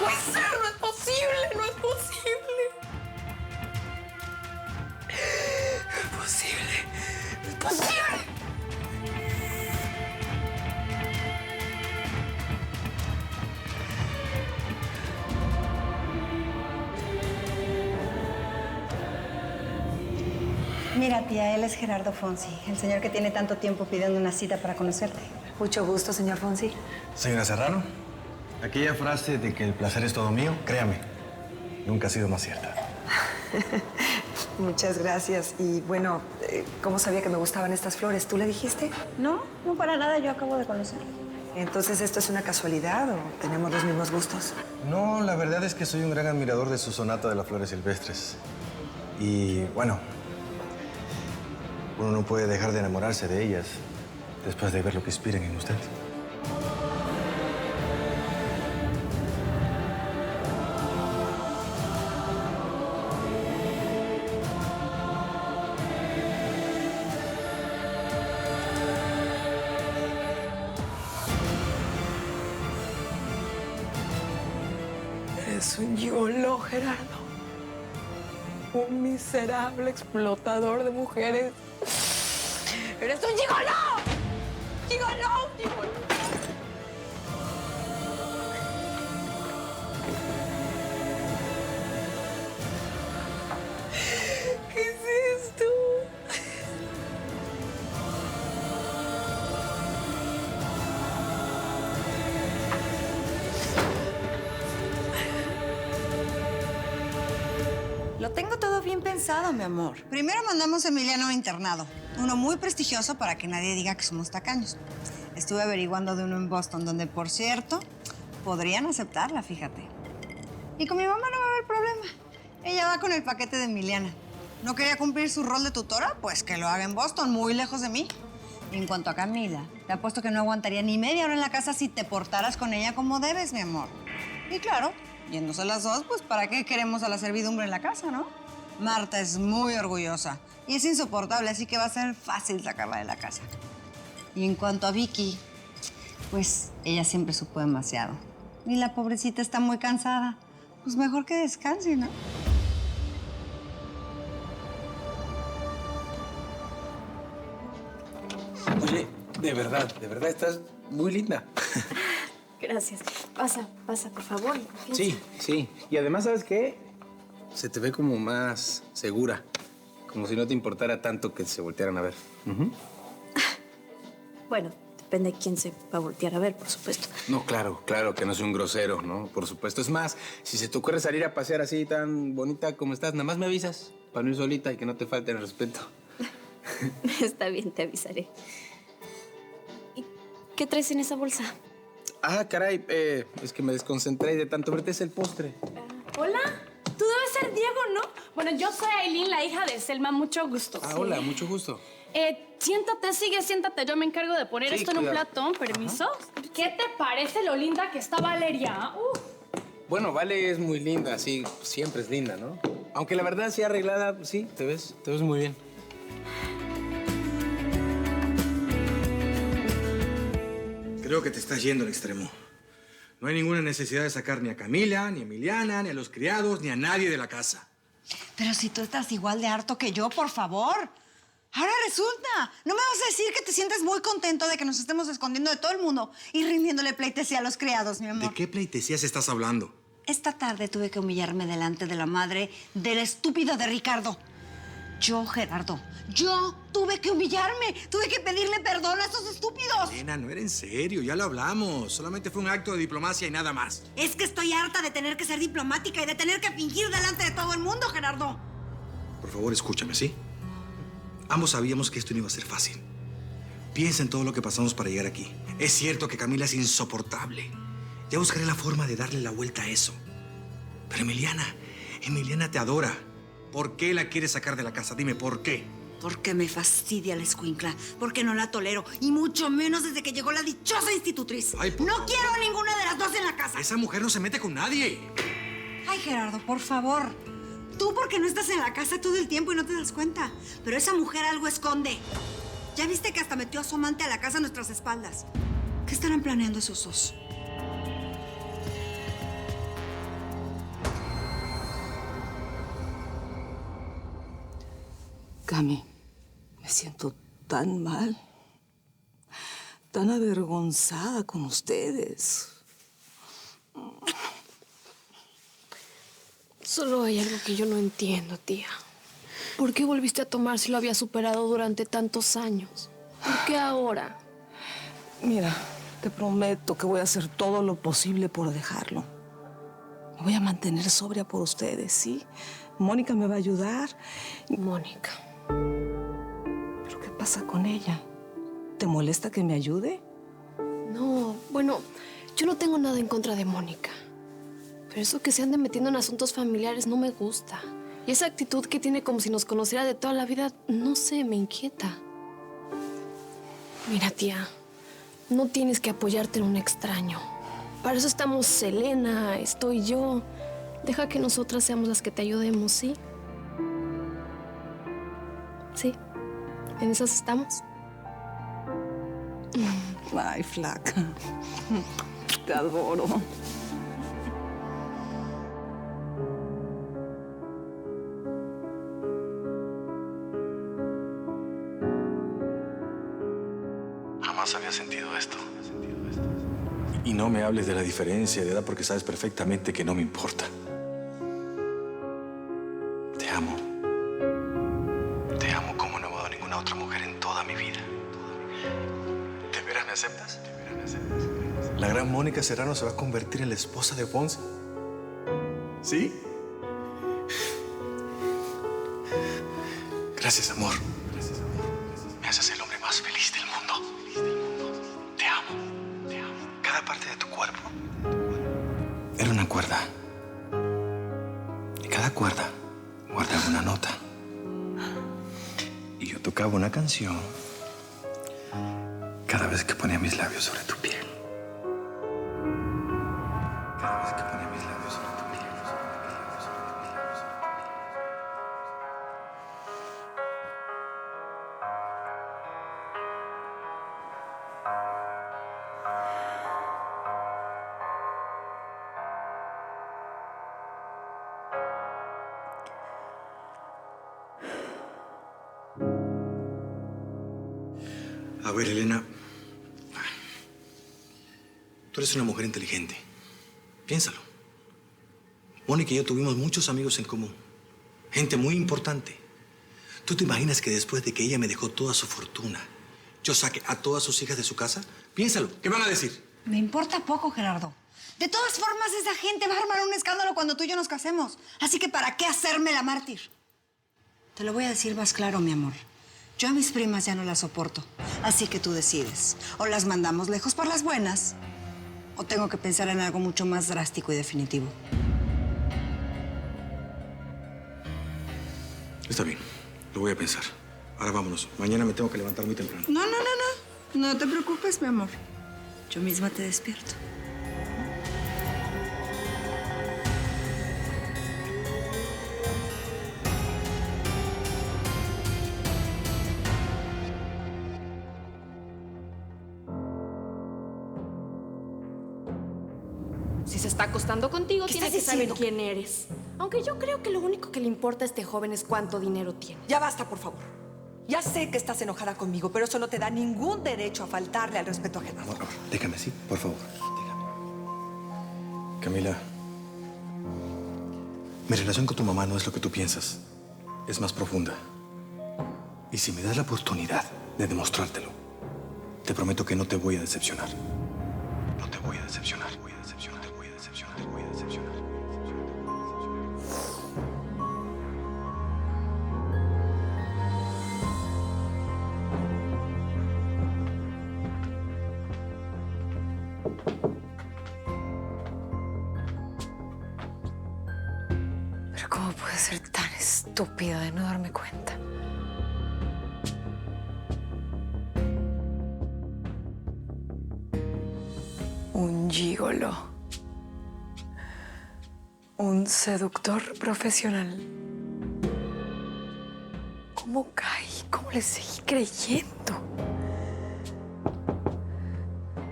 puede ser, no es posible, no es posible. No es posible, no es posible. Mira, tía, él es Gerardo Fonsi, el señor que tiene tanto tiempo pidiendo una cita para conocerte. Mucho gusto, señor Fonsi. Señora Serrano, aquella frase de que el placer es todo mío, créame, nunca ha sido más cierta. Muchas gracias. Y bueno, ¿cómo sabía que me gustaban estas flores? ¿Tú le dijiste? No, no para nada, yo acabo de conocerlo. Entonces, ¿esto es una casualidad o tenemos los mismos gustos? No, la verdad es que soy un gran admirador de su sonata de las flores silvestres. Y bueno, uno no puede dejar de enamorarse de ellas después de ver lo que inspiran en usted. Eres un gigoló, Gerardo. Un miserable explotador de mujeres. ¡Eres un gigoló! ¡Gigoló! ¡Gigoló! ¿Qué es esto? Lo tengo todo bien pensado, mi amor. Primero mandamos a Emiliano a un internado. Uno muy prestigioso para que nadie diga que somos tacaños. Estuve averiguando de uno en Boston, donde, por cierto, podrían aceptarla, fíjate. Y con mi mamá no va a haber problema. Ella va con el paquete de Emiliana. ¿No quería cumplir su rol de tutora? Pues que lo haga en Boston, muy lejos de mí. Y en cuanto a Camila, te apuesto que no aguantaría ni media hora en la casa si te portaras con ella como debes, mi amor. Y claro, yéndose las dos, pues ¿para qué queremos a la servidumbre en la casa, no? Marta es muy orgullosa y es insoportable, así que va a ser fácil sacarla de la casa. Y en cuanto a Vicky, pues ella siempre supo demasiado. Y la pobrecita está muy cansada. Pues mejor que descanse, ¿no? Oye, de verdad estás muy linda. Gracias. Pasa, por favor. Sí, sí. Y además, ¿sabes qué? Se te ve como más segura. Como si no te importara tanto que se voltearan a ver. Bueno, depende de quién se va a voltear a ver, por supuesto. No, claro que no soy un grosero, ¿no? Por supuesto. Es más, si se te ocurre salir a pasear así tan bonita como estás, nada más me avisas para no ir solita y que no te falte el respeto. Está bien, te avisaré. ¿Y qué traes en esa bolsa? Ah, caray, es que me desconcentré de tanto verte. Es el postre. Hola, tú debes ser Diego, ¿no? Bueno, yo soy Aileen, la hija de Selma. Mucho gusto. Ah, hola, mucho gusto. Siéntate. Yo me encargo de poner esto en un plato. Permiso. ¿Qué te parece lo linda que está Valeria? Bueno, Vale es muy linda, sí, siempre es linda, ¿no? Aunque la verdad, sí arreglada, sí, te ves muy bien. Creo que te estás yendo al extremo. No hay ninguna necesidad de sacar ni a Camila, ni a Emiliana, ni a los criados, ni a nadie de la casa. Pero si tú estás igual de harto que yo, por favor. Ahora resulta, ¿no me vas a decir que te sientes muy contento de que nos estemos escondiendo de todo el mundo y rindiéndole pleitesía a los criados, mi amor? ¿De qué pleitesías estás hablando? Esta tarde tuve que humillarme delante de la madre del estúpido de Ricardo. Yo, Gerardo, yo tuve que humillarme. Tuve que pedirle perdón a esos estúpidos. Elena, no era en serio, ya lo hablamos. Solamente fue un acto de diplomacia y nada más. Es que estoy harta de tener que ser diplomática y de tener que fingir delante de todo el mundo, Gerardo. Por favor, escúchame, ¿sí? Ambos sabíamos que esto no iba a ser fácil. Piensa en todo lo que pasamos para llegar aquí. Es cierto que Camila es insoportable. Ya buscaré la forma de darle la vuelta a eso. Pero Emiliana te adora. ¿Por qué la quieres sacar de la casa? Dime, ¿por qué? Porque me fastidia la escuincla. Porque no la tolero. Y mucho menos desde que llegó la dichosa institutriz. Ay, por no favor. quiero a ninguna de las dos en la casa. Esa mujer no se mete con nadie. Ay, Gerardo, por favor. Tú porque no estás en la casa todo el tiempo y no te das cuenta. Pero esa mujer algo esconde. Ya viste que hasta metió a su amante a la casa a nuestras espaldas. ¿Qué estarán planeando esos dos? Cami, me siento tan mal, tan avergonzada con ustedes. Solo hay algo que yo no entiendo, tía. ¿Por qué volviste a tomar si lo había superado durante tantos años? ¿Por qué ahora? Mira, te prometo que voy a hacer todo lo posible por dejarlo. Me voy a mantener sobria por ustedes, ¿sí? Mónica me va a ayudar. Mónica. ¿Pero qué pasa con ella? ¿Te molesta que me ayude? No, bueno, yo no tengo nada en contra de Mónica. Pero eso que se ande metiendo en asuntos familiares no me gusta. Y esa actitud que tiene como si nos conociera de toda la vida, no sé, me inquieta. Mira, tía, no tienes que apoyarte en un extraño. Para eso estamos Selena, estoy yo. Deja que nosotras seamos las que te ayudemos, ¿sí? Sí, en esas estamos. Ay, flaca. Te adoro. Jamás había sentido esto. Y no me hables de la diferencia de edad porque sabes perfectamente que no me importa. Te amo. Te amo como no he amado a ninguna otra mujer en toda mi vida. ¿De veras me aceptas? ¿La gran Mónica Serrano se va a convertir en la esposa de Ponce? ¿Sí? Gracias, amor. Me haces el hombre más feliz del mundo. Te amo. Te amo. Cada parte de tu cuerpo era una cuerda. Y cada cuerda guardaba una nota. Y yo tocaba una canción cada vez que ponía mis labios sobre tu piel. Cada vez que ponía mis labios sobre tu piel. A ver, Elena. Tú eres una mujer inteligente. Piénsalo. Mónica y yo tuvimos muchos amigos en común. Gente muy importante. ¿Tú te imaginas que después de que ella me dejó toda su fortuna, yo saque a todas sus hijas de su casa? Piénsalo. ¿Qué van a decir? Me importa poco, Gerardo. De todas formas, esa gente va a armar un escándalo cuando tú y yo nos casemos. Así que, ¿para qué hacerme la mártir? Te lo voy a decir más claro, mi amor. Yo a mis primas ya no las soporto. Así que tú decides. O las mandamos lejos por las buenas, o tengo que pensar en algo mucho más drástico y definitivo. Está bien. Lo voy a pensar. Ahora vámonos. Mañana me tengo que levantar muy temprano. No. No te preocupes, mi amor. Yo misma te despierto. Si se está acostando contigo, ¿Qué tiene estás que saber diciendo? quién eres. Aunque yo creo que lo único que le importa a este joven es cuánto dinero tiene. Ya basta, por favor. Ya sé que estás enojada conmigo, pero eso no te da ningún derecho a faltarle al respeto a Gerardo. Amor, déjame, ¿sí? Por favor. Déjame. Camila, mi relación con tu mamá no es lo que tú piensas. Es más profunda. Y si me das la oportunidad de demostrártelo, te prometo que no te voy a decepcionar. No te voy a decepcionar. Voy a decepcionar. Te voy a decepcionar. Te voy a decepcionar. Pero ¿cómo puede ser tan estúpida de no darme cuenta? Un gigolo. Un seductor profesional. ¿Cómo caí? ¿Cómo le seguí creyendo?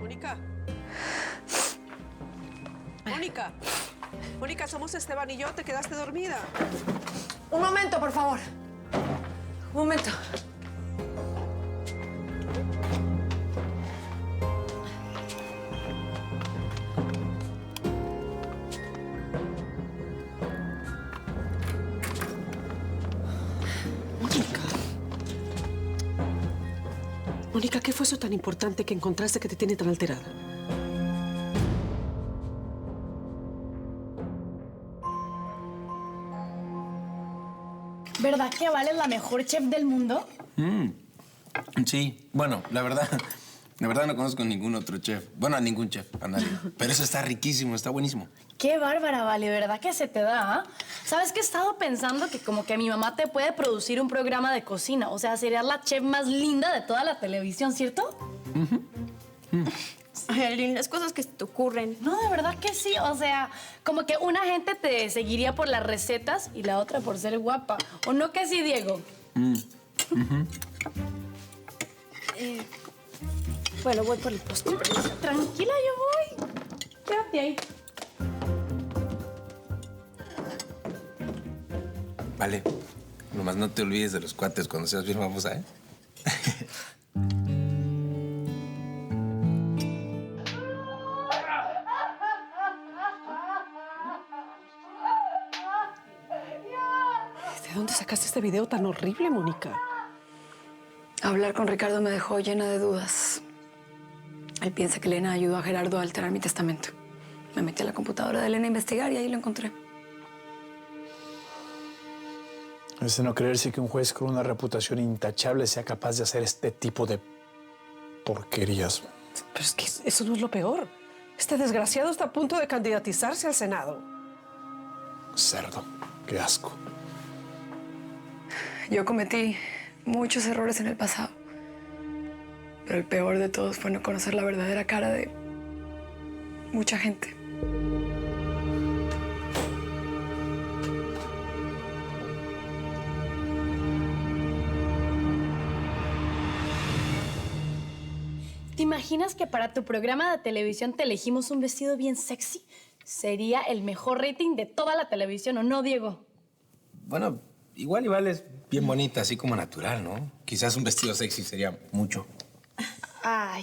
Mónica. Mónica. Mónica, somos Esteban y yo. ¿Te quedaste dormida? Un momento, por favor. Un momento. Mónica, ¿qué fue eso tan importante que encontraste que te tiene tan alterada? ¿Verdad que Vale es la mejor chef del mundo? Sí, bueno, la verdad no conozco ningún otro chef. Bueno, a ningún chef, a nadie. Pero eso está riquísimo, está buenísimo. Qué bárbara, Vale, ¿verdad que se te da? ¿Ah? ¿Sabes qué he estado pensando? Que como que mi mamá te puede producir un programa de cocina. O sea, serías la chef más linda de toda la televisión, ¿cierto? Ay, Aileen, las cosas que se te ocurren. No, de verdad que sí. O sea, como que una gente te seguiría por las recetas y la otra por ser guapa. ¿O no que sí, Diego? Bueno, voy por el postre. Tranquila, yo voy. Quédate ahí. Vale, nomás no te olvides de los cuates cuando seas bien famosa, ¿eh? ¿De dónde sacaste este video tan horrible, Mónica? Hablar con Ricardo me dejó llena de dudas. Él piensa que Elena ayudó a Gerardo a alterar mi testamento. Me metí a la computadora de Elena a investigar y ahí lo encontré. Es de no creerse que un juez con una reputación intachable sea capaz de hacer este tipo de porquerías. Pero es que eso no es lo peor. Este desgraciado está a punto de candidatizarse al Senado. Cerdo. Qué asco. Yo cometí muchos errores en el pasado. Pero el peor de todos fue no conocer la verdadera cara de mucha gente. ¿Te imaginas que para tu programa de televisión te elegimos un vestido bien sexy? Sería el mejor rating de toda la televisión, ¿o no, Diego? Bueno, igual es bien bonita, así como natural, ¿no? Quizás un vestido sexy sería mucho. Ay,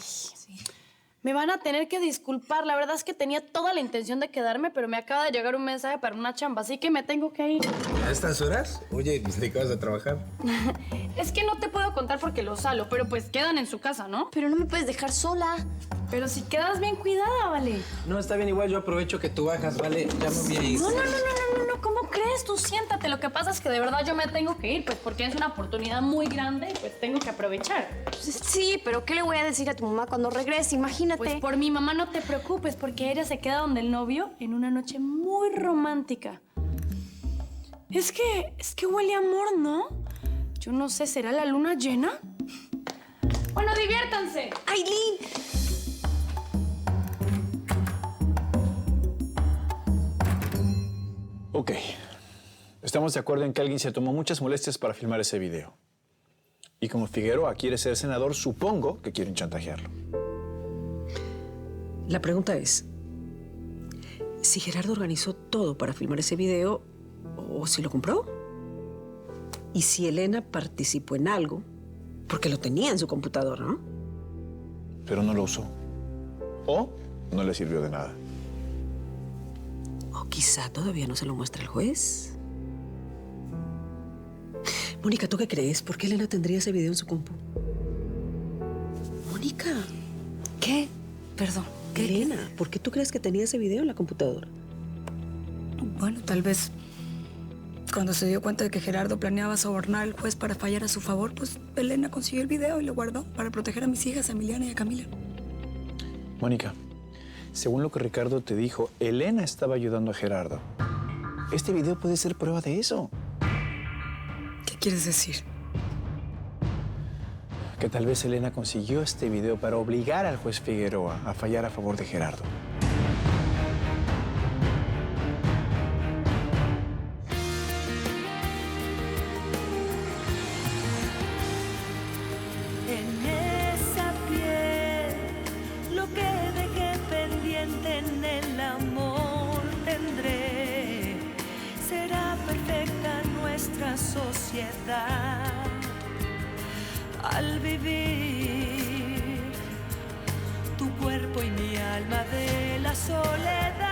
me van a tener que disculpar. La verdad es que tenía toda la intención de quedarme, pero me acaba de llegar un mensaje para una chamba, así que me tengo que ir. ¿A estas horas? Oye, pues ¿de qué vas a trabajar? Es que no te puedo contar porque los salo, pero pues quedan en su casa, ¿no? Pero no me puedes dejar sola. Pero si quedas bien cuidada, Vale. No, está bien, igual yo aprovecho que tú bajas, ¿vale? Ya me voy a ir. No, ¿cómo crees? Tú siéntate. Lo que pasa es que de verdad yo me tengo que ir, pues porque es una oportunidad muy grande y pues tengo que aprovechar. Sí, pero ¿qué le voy a decir a tu mamá cuando regrese? Imagínate. Pues por mi mamá no te preocupes, porque ella se queda donde el novio en una noche muy romántica. Es que huele a amor, ¿no? Yo no sé, ¿será la luna llena? Bueno, diviértanse. ¡Aileen! Ok. Estamos de acuerdo en que alguien se tomó muchas molestias para filmar ese video. Y como Figueroa quiere ser senador, supongo que quieren chantajearlo. La pregunta es, si Gerardo organizó todo para filmar ese video o si lo compró. Y si Elena participó en algo, porque lo tenía en su computadora, ¿no? Pero no lo usó. O no le sirvió de nada. O quizá todavía no se lo muestra el juez. Mónica, ¿tú qué crees? ¿Por qué Elena tendría ese video en su compu? Mónica. ¿Qué? Perdón. ¿Qué? Elena, ¿por qué tú crees que tenía ese video en la computadora? Bueno, tal vez cuando se dio cuenta de que Gerardo planeaba sobornar al juez para fallar a su favor, pues Elena consiguió el video y lo guardó para proteger a mis hijas, a Emiliana y a Camila. Mónica, según lo que Ricardo te dijo, Elena estaba ayudando a Gerardo. Este video puede ser prueba de eso. ¿Qué quieres decir? Que tal vez Elena consiguió este video para obligar al juez Figueroa a fallar a favor de Gerardo. En esa piel, lo que dejé pendiente en el amor tendré. Será perfecta nuestra sociedad. al vivir. Tu cuerpo y mi alma de la soledad.